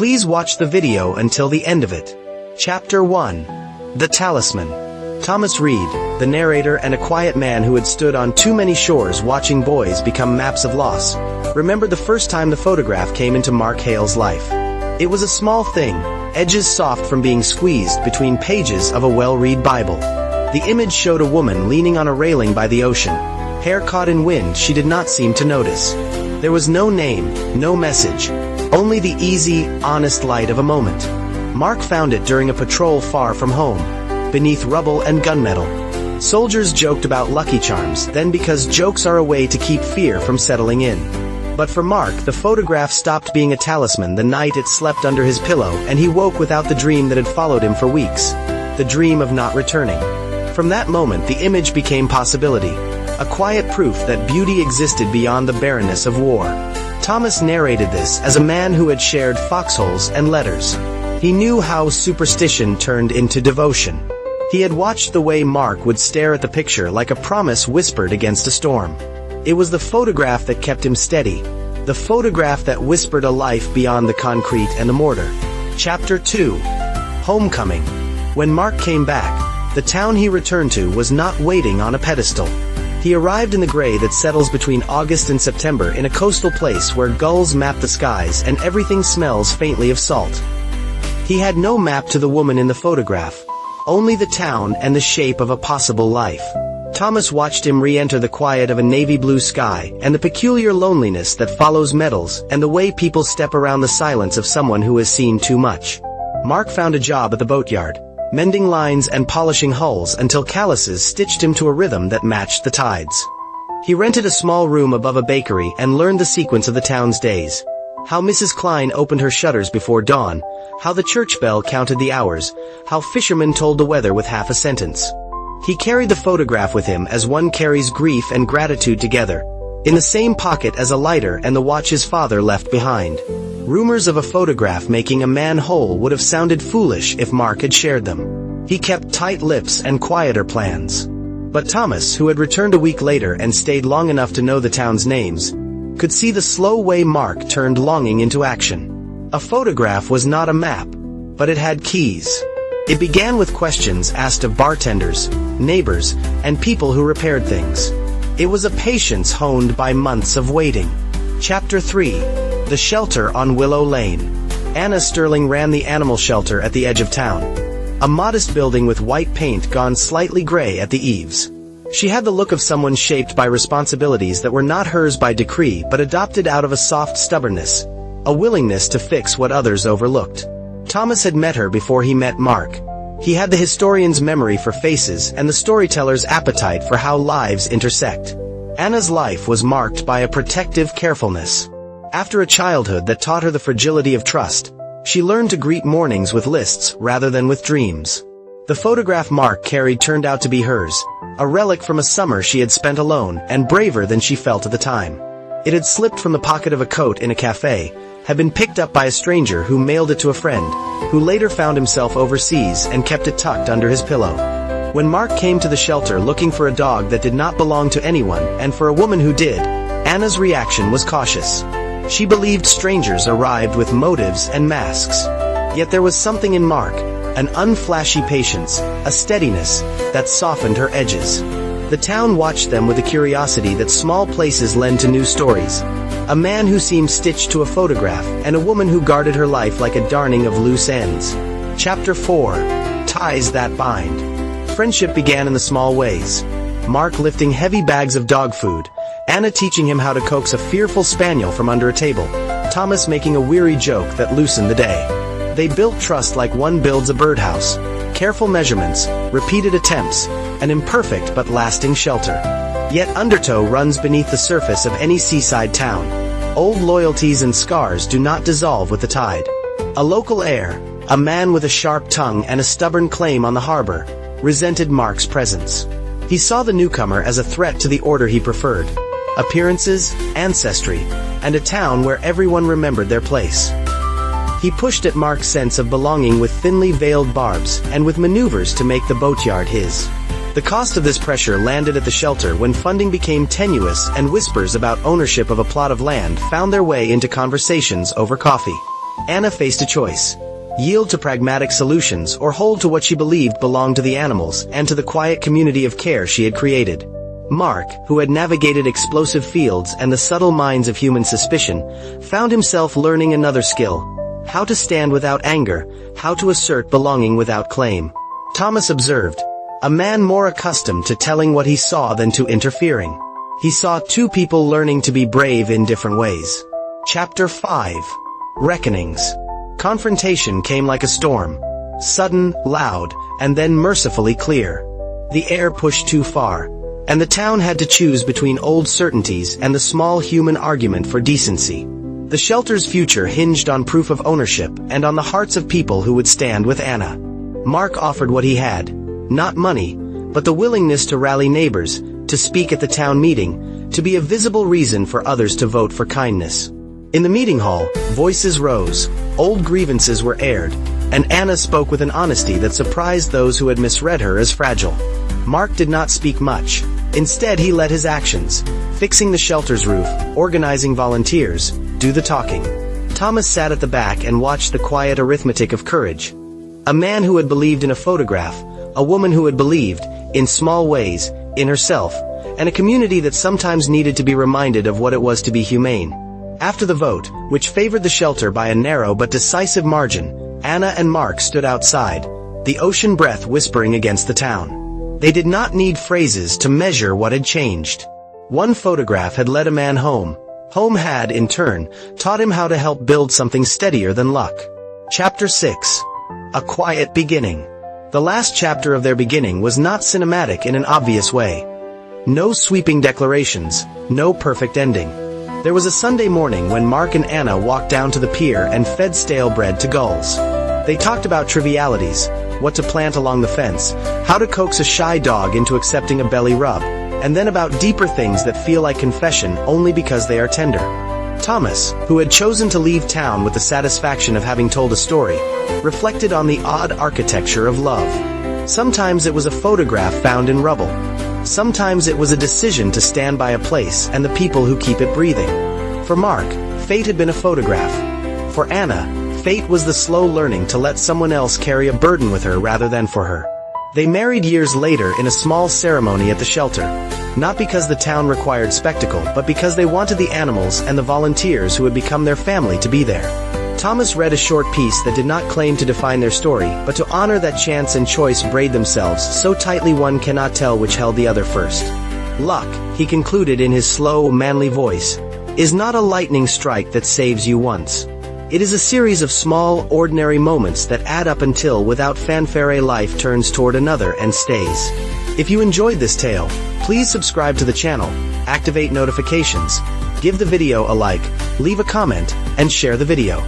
Please watch the video until the end of it. Chapter 1. The Talisman. Thomas Reed, the narrator and a quiet man who had stood on too many shores watching boys become maps of loss, remembered the first time the photograph came into Mark Hale's life. It was a small thing, edges soft from being squeezed between pages of a well-read Bible. The image showed a woman leaning on a railing by the ocean. Hair caught in wind she did not seem to notice. There was no name, no message, only the easy, honest light of a moment. Mark found it during a patrol far from home, beneath rubble and gunmetal. Soldiers joked about Lucky Charms then because jokes are a way to keep fear from settling in. But for Mark, the photograph stopped being a talisman the night it slept under his pillow, and he woke without the dream that had followed him for weeks. The dream of not returning. From that moment the image became possibility, a quiet proof that beauty existed beyond the barrenness of war. Thomas narrated this as a man who had shared foxholes and letters. He knew how superstition turned into devotion. He had watched the way Mark would stare at the picture like a promise whispered against a storm. It was the photograph that kept him steady, the photograph that whispered a life beyond the concrete and the mortar. Chapter 2. Homecoming. When Mark came back, the town he returned to was not waiting on a pedestal. He arrived in the gray that settles between August and September in a coastal place where gulls map the skies and everything smells faintly of salt. He had no map to the woman in the photograph, only the town and the shape of a possible life. Thomas watched him re-enter the quiet of a navy blue sky and the peculiar loneliness that follows medals and the way people step around the silence of someone who has seen too much. Mark found a job at the boatyard, mending lines and polishing hulls until calluses stitched him to a rhythm that matched the tides. He rented a small room above a bakery and learned the sequence of the town's days. How Mrs. Klein opened her shutters before dawn, how the church bell counted the hours, how fishermen told the weather with half a sentence. He carried the photograph with him as one carries grief and gratitude together, in the same pocket as a lighter and the watch his father left behind. Rumors of a photograph making a man whole would have sounded foolish if Mark had shared them. He kept tight lips and quieter plans. But Thomas, who had returned a week later and stayed long enough to know the town's names, could see the slow way Mark turned longing into action. A photograph was not a map, but it had keys. It began with questions asked of bartenders, neighbors, and people who repaired things. It was a patience honed by months of waiting. Chapter 3. The Shelter on Willow Lane. Anna Sterling ran the animal shelter at the edge of town. A modest building with white paint gone slightly gray at the eaves. She had the look of someone shaped by responsibilities that were not hers by decree but adopted out of a soft stubbornness, a willingness to fix what others overlooked. Thomas had met her before he met Mark. He had the historian's memory for faces and the storyteller's appetite for how lives intersect. Anna's life was marked by a protective carefulness. After a childhood that taught her the fragility of trust, she learned to greet mornings with lists rather than with dreams. The photograph Mark carried turned out to be hers, a relic from a summer she had spent alone and braver than she felt at the time. It had slipped from the pocket of a coat in a cafe, had been picked up by a stranger who mailed it to a friend, who later found himself overseas and kept it tucked under his pillow. When Mark came to the shelter looking for a dog that did not belong to anyone and for a woman who did, Anna's reaction was cautious. She believed strangers arrived with motives and masks. Yet there was something in Mark, an unflashy patience, a steadiness, that softened her edges. The town watched them with a curiosity that small places lend to new stories. A man who seemed stitched to a photograph, and a woman who guarded her life like a darning of loose ends. Chapter 4. Ties that bind. Friendship began in the small ways. Mark lifting heavy bags of dog food, Anna teaching him how to coax a fearful spaniel from under a table, Thomas making a weary joke that loosened the day. They built trust like one builds a birdhouse. Careful measurements, repeated attempts, an imperfect but lasting shelter. Yet undertow runs beneath the surface of any seaside town. Old loyalties and scars do not dissolve with the tide. A local heir, a man with a sharp tongue and a stubborn claim on the harbor, resented Mark's presence. He saw the newcomer as a threat to the order he preferred. Appearances, ancestry, and a town where everyone remembered their place. He pushed at Mark's sense of belonging with thinly veiled barbs and with maneuvers to make the boatyard his. The cost of this pressure landed at the shelter when funding became tenuous and whispers about ownership of a plot of land found their way into conversations over coffee. Anna faced a choice: yield to pragmatic solutions or hold to what she believed belonged to the animals and to the quiet community of care she had created. Mark, who had navigated explosive fields and the subtle minds of human suspicion, found himself learning another skill: how to stand without anger, how to assert belonging without claim. Thomas observed, a man more accustomed to telling what he saw than to interfering. He saw two people learning to be brave in different ways. Chapter 5. Reckonings. Confrontation came like a storm. Sudden, loud, and then mercifully clear. The air pushed too far, and the town had to choose between old certainties and the small human argument for decency. The shelter's future hinged on proof of ownership and on the hearts of people who would stand with Anna. Mark offered what he had: not money, but the willingness to rally neighbors, to speak at the town meeting, to be a visible reason for others to vote for kindness. In the meeting hall, voices rose, old grievances were aired, and Anna spoke with an honesty that surprised those who had misread her as fragile. Mark did not speak much. Instead, he led his actions: fixing the shelter's roof, organizing volunteers, do the talking. Thomas sat at the back and watched the quiet arithmetic of courage. A man who had believed in a photograph, a woman who had believed, in small ways, in herself, and a community that sometimes needed to be reminded of what it was to be humane. After the vote, which favored the shelter by a narrow but decisive margin, Anna and Mark stood outside, the ocean breath whispering against the town. They did not need phrases to measure what had changed. One photograph had led a man home. Home had, in turn, taught him how to help build something steadier than luck. Chapter 6. A quiet beginning. The last chapter of their beginning was not cinematic in an obvious way. No sweeping declarations, no perfect ending. There was a Sunday morning when Mark and Anna walked down to the pier and fed stale bread to gulls. They talked about trivialities: what to plant along the fence, how to coax a shy dog into accepting a belly rub, and then about deeper things that feel like confession only because they are tender. Thomas, who had chosen to leave town with the satisfaction of having told a story, reflected on the odd architecture of love. Sometimes it was a photograph found in rubble. Sometimes it was a decision to stand by a place and the people who keep it breathing. For Mark, fate had been a photograph. For Anna, fate was the slow learning to let someone else carry a burden with her rather than for her. They married years later in a small ceremony at the shelter, not because the town required spectacle, but because they wanted the animals and the volunteers who had become their family to be there. Thomas read a short piece that did not claim to define their story, but to honor that chance and choice braid themselves so tightly one cannot tell which held the other first. Luck, he concluded in his slow, manly voice, is not a lightning strike that saves you once. It is a series of small, ordinary moments that add up until, without fanfare, life turns toward another and stays. If you enjoyed this tale, please subscribe to the channel, activate notifications, give the video a like, leave a comment, and share the video.